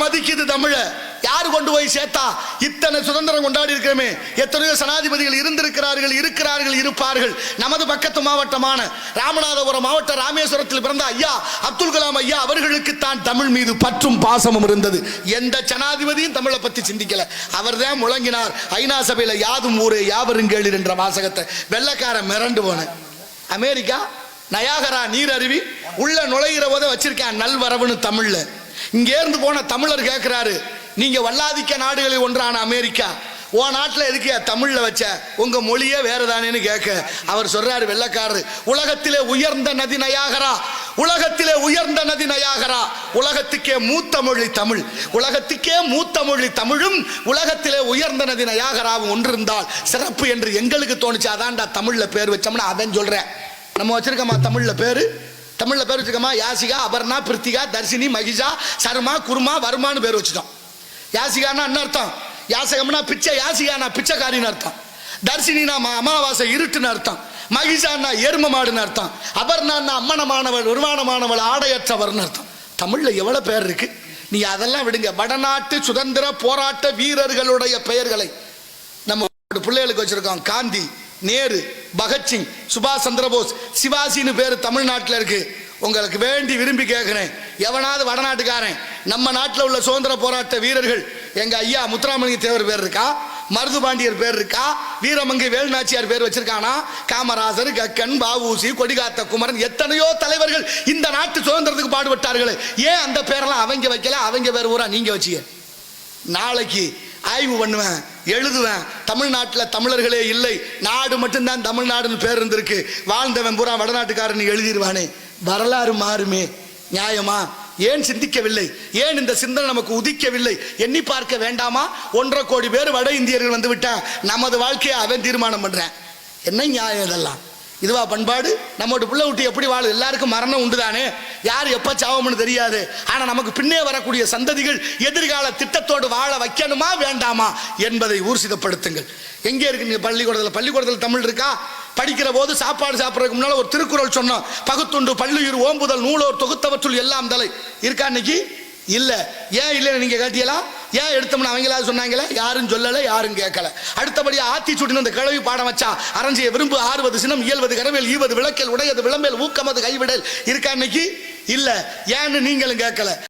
மதிக்குது தமிழ. யாரு கொண்டு போய் சேர்த்தா? இத்தனை சுதந்திரம் கொண்டாடி இருக்கிறோமே, எத்தனையோ சனாதிபதிகள் இருந்திருக்கிறார்கள், இருக்கிறார்கள், இருப்பார்கள். நமது பக்கத்து மாவட்டமான ராமநாதபுரம் மாவட்ட ராமேஸ்வரத்தில் பிறந்த ஐயா அப்துல் கலாம் ஐயா அவர்களுக்கு தான் தமிழ் மீது பற்றும் பாசமும் இருந்தது. எந்த ஜனாதிபதியும் தமிழை பத்தி சிந்திக்கல. அவர் தான் முழங்கினார் ஐநா சபையில யாதும் ஊரே யாவரும் கேளீர் என்ற வாசகத்தை. வெள்ளக்கார மிரண்டு போன. அமெரிக்கா நயாகரா நீர் அருவி உள்ள நுழைகிற போத வச்சிருக்கேன் நல்வரவுன்னு தமிழ்ல. இங்கே இருந்து போன தமிழர் கேட்கிறாரு, நீங்க வல்லாதிக்க நாடுகளில் ஒன்றான அமெரிக்கா, ஓ நாட்டில் எதுக்கு தமிழ்ல வச்ச, உங்க மொழியே வேறதானேன்னு கேட்க அவர் சொல்றாரு வெள்ளக்காரரு, உலகத்திலே உயர்ந்த நதி நயாகரா, உலகத்திலே உயர்ந்த நதி நயாகரா, உலகத்துக்கே மூத்த மொழி தமிழ், உலகத்துக்கே மூத்த மொழி தமிழும் உலகத்திலே உயர்ந்த நதி நயாகராவும் ஒன்றிருந்தால் சிறப்பு என்று எங்களுக்கு தோணுச்சு. அதான்டா தமிழ்ல பேர் வச்சோம்னா அதான் சொல்றேன். நம்ம வச்சிருக்கோமா தமிழ்ல பேரு? தமிழ்ல பேர் வச்சிருக்கோமா? யாசிகா, அபர்ணா, பிருத்திகா, தர்ஷினி, மகிஷா, சர்மா, குர்மா, வருமானு பேர் வச்சுட்டோம். யாசிகானா என்ன அர்த்தம்? யாசகம்னா பிச்சை, யாசிகானா பிச்சைக்காரின்னு அர்த்தம். தர்ஷினினா அமாவாசை இருட்டுன்னு அர்த்தம். மகிஷான்னா எரும மாடுன்னு அர்த்தம். அபர்ணான்னா அம்மனமானவள், உருவானமானவள், ஆடையற்றவர்னு அர்த்தம். தமிழ்ல எவ்வளவு பேர் இருக்கு. நீ அதெல்லாம் விடுங்க. வடநாட்டு சுதந்திர போராட்ட வீரர்களுடைய பெயர்களை நம்ம பிள்ளைகளுக்கு வச்சிருக்கோம். காந்தி, நேரு, பகத்சிங், சுபாஷ் சந்திரபோஸ், சிவாஜின்னு பேரு தமிழ்நாட்டில் இருக்கு. உங்களுக்கு வேண்டி விரும்பி கேட்கிறேன், எவனாவது வடநாட்டுக்காரன் நம்ம நாட்டில் உள்ள சுதந்திர போராட்ட வீரர்கள் எங்க ஐயா முத்துராமலிங்க தேவர் பேர் இருக்கா, மருது பாண்டியர் பேர் இருக்கா, வீரமங்கை வேலுநாச்சியார் பேர் வச்சிருக்கானா, காமராஜர், கக்கன், பாவூசி, கொடிகாத்த குமரன், எத்தனையோ தலைவர்கள் இந்த நாட்டு சுதந்திரத்துக்கு பாடுபட்டார்கள். ஏன் அந்த பேரெல்லாம் அவங்க வைக்கல? அவங்க பேர் ஊரா நீங்க வச்சிய. நாளைக்கு ஆய்வு பண்ணுவேன், எழுதுவேன். தமிழ்நாட்டில் தமிழர்களே இல்லை, நாடு மட்டும்தான் தமிழ்நாடுன்னு பேர் இருந்திருக்கு. வாழ்ந்தவன் பூரா வடநாட்டுக்காரன் எழுதிடுவானே. வரலாறு மாறுமே, நியாயமா? ஏன் சிந்திக்கவில்லை? ஏன் இந்த சிந்தனை நமக்கு உதிக்கவில்லை? எண்ணி பார்க்க வேண்டாமா? 1.5 கோடி பேர் வட இந்தியர்கள் வந்து விட்டா நமது வாழ்க்கையை அவன் தீர்மானம் பண்றேன். என்ன நியாயம் இதெல்லாம்? இதுவா பண்பாடு? நம்மோட பிள்ளை விட்டு எப்படி வாழ? எல்லாருக்கும் மரணம் உண்டுதானே, யார் எப்ப சாவம்னு தெரியாது. ஆனா நமக்கு பின்னே வரக்கூடிய சந்ததிகள் எதிர்கால திட்டத்தோடு வாழ வைக்கணுமா வேண்டாமா என்பதை ஊர்ஜிதப்படுத்துங்கள். எங்கே இருக்கு நீங்க பள்ளிக்கூடத்தில் தமிழ் இருக்கா? படிக்கிற போது சாப்பாடு சாப்பிட்றதுக்கு முன்னால ஒரு திருக்குறள் சொன்னோம், பகுத்துண்டு பள்ளியுர் ஓம்புதல் நூலோர் தொகுத்தவற்றுள் எல்லாம் தலை. இருக்கா இன்னைக்கு? இல்ல. ஏன் இல்லைன்னு நீங்க கேட்டீங்களா? ஏன் எடுத்தோம்னு அவங்களாவது சொன்னாங்களே? யாரும் சொல்லல, யாரும் கேட்கல. அடுத்தபடியா ஆத்தி சுட்டின அந்த கிழவி பாடம் வச்சா, அரஞ்சிய விரும்பு, ஆறுவது சினம், இயல்வது கரவேல், ஈவது விளக்கல், உடையது விளம்பேல், ஊக்கமது கைவிடல். இருக்கா இன்னைக்கு? இல்ல. ஏன்னு நீங்களும் கேட்கல.